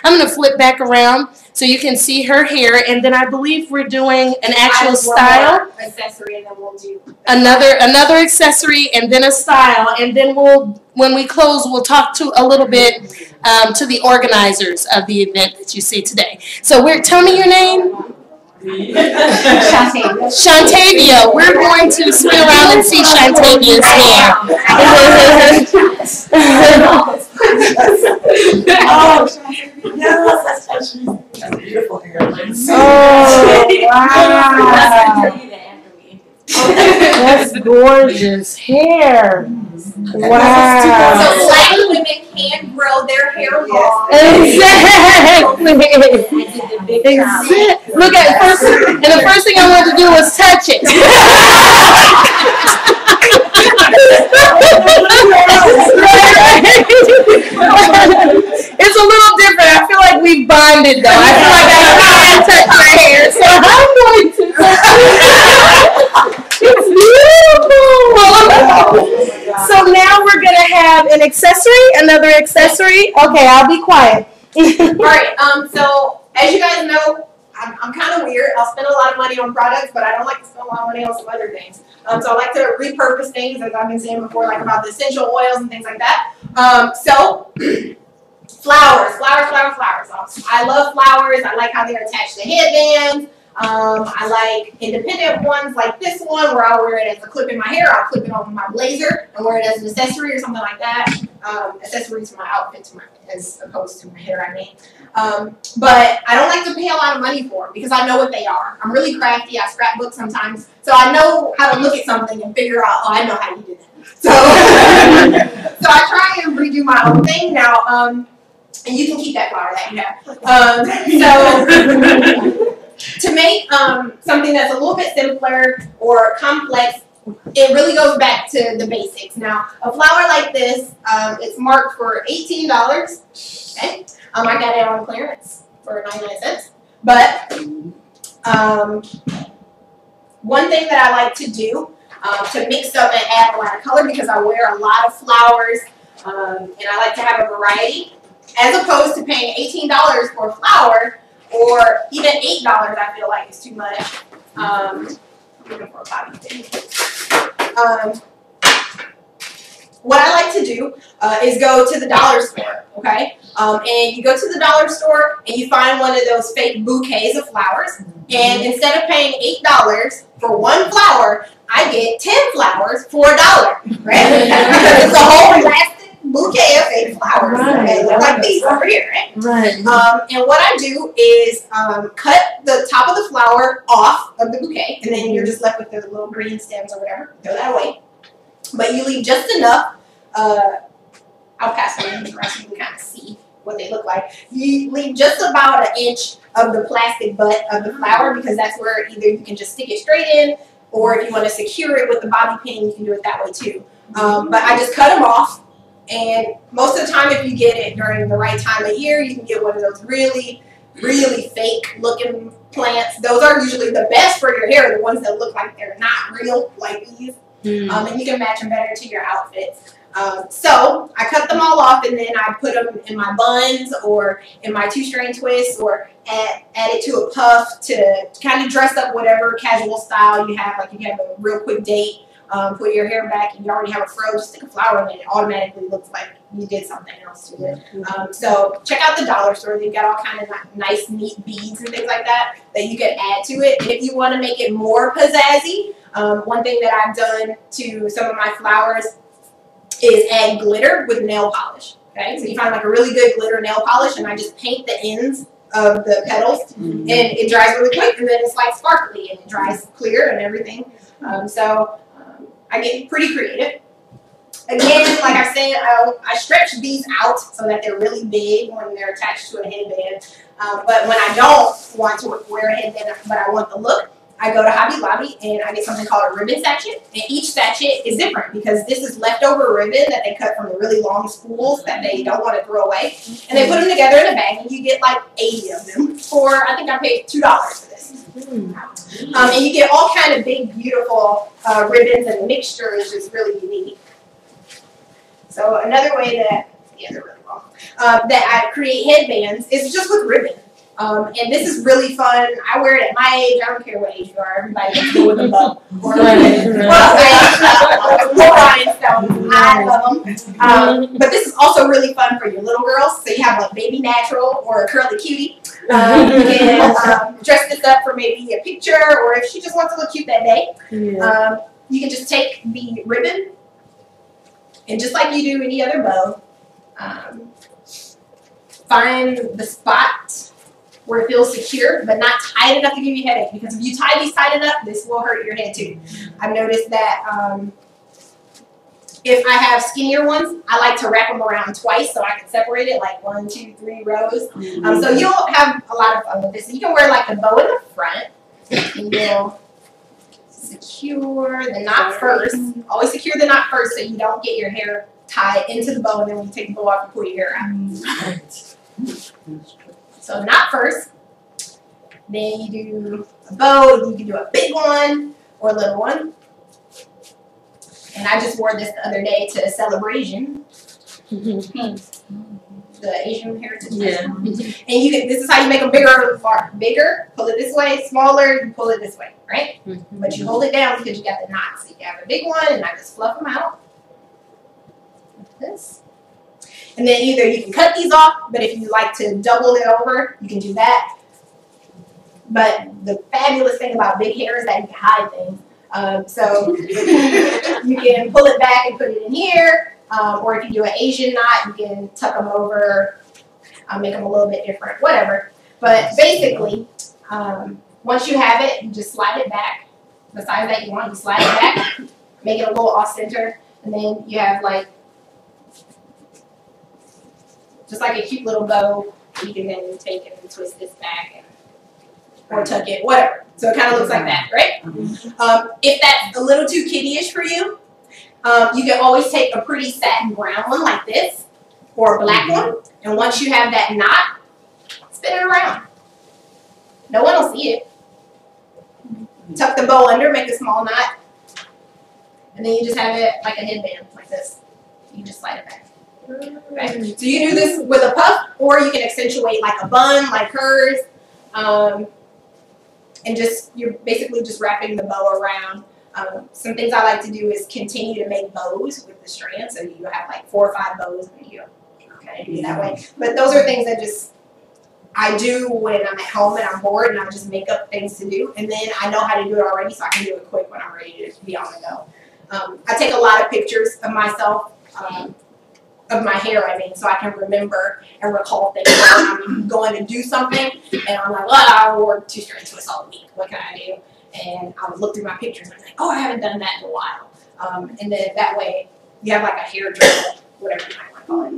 I'm going to flip back around so you can see her hair, and then I believe we're doing an actual style. Accessory, and then we'll do another accessory, and then a style, and then when we close, we'll talk to a little bit to the organizers of the event that you see today. So tell me your name. Shantavia. We're going to spin around and see Shantavia's hair. That's beautiful hair. Oh, wow. That's gorgeous hair. Wow. So black women can grow their hair long. Exactly. Look at first, and the first thing I wanted to do was touch it. It's a little different. I feel like we bonded though. I feel like I can't touch my hair, so I'm going to touch it. It's beautiful. So now we're gonna have an accessory, another accessory. Okay, I'll be quiet. All right. So as you guys know, I'm kind of weird. I'll spend a lot of money on products, but I don't like to spend a lot of money on some other things. So I like to repurpose things, as I've been saying before, like about the essential oils and things like that. So flowers. I love flowers. I like how they're attached to headbands. I like independent ones like this one where I'll wear it as a clip in my hair. I'll clip it on my blazer and wear it as an accessory or something like that. Accessory to my outfit, as opposed to my hair, I mean. But I don't like to pay a lot of money for them because I know what they are. I'm really crafty. I scrapbook sometimes. So I know how to look at something and figure out, oh, I know how you do that. So, so I try and redo my own thing now. And you can keep that flower that you have. To make something that's a little bit simpler or complex, it really goes back to the basics. Now, a flower like this, it's marked for $18. Okay, I got it on clearance for 99 cents. But one thing that I like to do to mix up and add a lot of color, because I wear a lot of flowers, and I like to have a variety, as opposed to paying $18 for a flower. Or even $8, I feel like is too much. Looking for a bobby pin. What I like to do is go to the dollar store, okay? And you go to the dollar store and you find one of those fake bouquets of flowers. And instead of paying $8 for one flower, I get 10 flowers for $1, right? It's a whole plastic bouquet of fake flowers. Right, like these over here, right? Right. And what I do is cut the top of the flower off of the bouquet, and then you're just left with the little green stems or whatever. Throw that away. But you leave just enough. I'll pass them so you can kind of see what they look like. You leave just about an inch of the plastic butt of the flower, because that's where either you can just stick it straight in, or if you want to secure it with the bobby pin, you can do it that way too. But I just cut them off. And most of the time, if you get it during the right time of year, you can get one of those really, really fake looking plants. Those are usually the best for your hair, the ones that look like they're not real, like these. And you can match them better to your outfits. So I cut them all off, and then I put them in my buns or in my 2-strand twists, or add it to a puff to kind of dress up whatever casual style you have. Like you have a real quick date. Put your hair back and you already have a fro, just stick a flower in it. It automatically looks like you did something else to it. So check out the dollar store. They've got all kind of nice, neat beads and things like that you can add to it. And if you want to make it more pizzazzy, one thing that I've done to some of my flowers is add glitter with nail polish. Okay, so you find like a really good glitter nail polish, and I just paint the ends of the petals, and it dries really quick, and then it's like sparkly, and it dries clear and everything. I get pretty creative. Again, like I said, I stretch these out so that they're really big when they're attached to a headband. But when I don't want to wear a headband, but I want the look, I go to Hobby Lobby and I get something called a ribbon sachet. And each sachet is different because this is leftover ribbon that they cut from the really long spools that they don't want to throw away. And they put them together in a bag, and you get like 80 of them for, I think I paid $2 for this. And you get all kind of big, beautiful ribbons, and the mixture is just really unique. So another way that yeah, they're really long. That I create headbands is just with ribbon. And this is really fun. I wear it at my age. I don't care what age you are. Everybody can go with a bow. I love them. But this is also really fun for your little girls. So you have a baby natural or a curly cutie. You can dress this up for maybe a picture, or if she just wants to look cute that day. You can just take the ribbon and just like you do any other bow, find the spot where it feels secure, but not tight enough to give you a headache. Because if you tie these tight enough, this will hurt your head too. I've noticed that if I have skinnier ones, I like to wrap them around twice so I can separate it, like 1, 2, 3 rows. So you'll have a lot of fun with this. You can wear like the bow in the front, and you'll secure the knot first. Always secure the knot first so you don't get your hair tied into the bow, and then when you take the bow off, you pull your hair out. So knot first, then you do a bow, you can do a big one or a little one. And I just wore this the other day to a celebration. The Asian Heritage Festival. And you can, this is how you make them bigger or far. Bigger, pull it this way, smaller, you pull it this way, right? But you hold it down because you got the knots. So you have a big one, and I just fluff them out like this. And then either you can cut these off, but if you like to double it over, you can do that. But the fabulous thing about big hair is that you can hide things. So you can pull it back and put it in here, or if you do an Asian knot, you can tuck them over, make them a little bit different, whatever. But basically, once you have it, you just slide it back. The size that you want, you slide it back, make it a little off-center, and then you have like just like a cute little bow. You can then take it and twist this back or tuck it, whatever. So it kind of looks like that, right? If that's a little too kiddie-ish for you, you can always take a pretty satin brown one like this or a black one. And once you have that knot, spin it around. No one will see it. Tuck the bow under, make a small knot, and then you just have it like a headband, like this. You just slide it back. Okay. So you can do this with a puff, or you can accentuate like a bun, like hers, and just you're basically just wrapping the bow around. Some things I like to do is continue to make bows with the strand, so you have like 4 or 5 bows, and you kind of do it that way. But those are things that just I do when I'm at home and I'm bored, and I just make up things to do, and then I know how to do it already, so I can do it quick when I'm ready to be on the go. I take a lot of pictures of myself. Of my hair, I mean, so I can remember and recall things when I'm going to do something, and I'm like, well, I wore 2 strand twists all week. What can I do? And I would look through my pictures and I'm like, oh, I haven't done that in a while. And then that way, you have like a hair journal, whatever you might want to call it.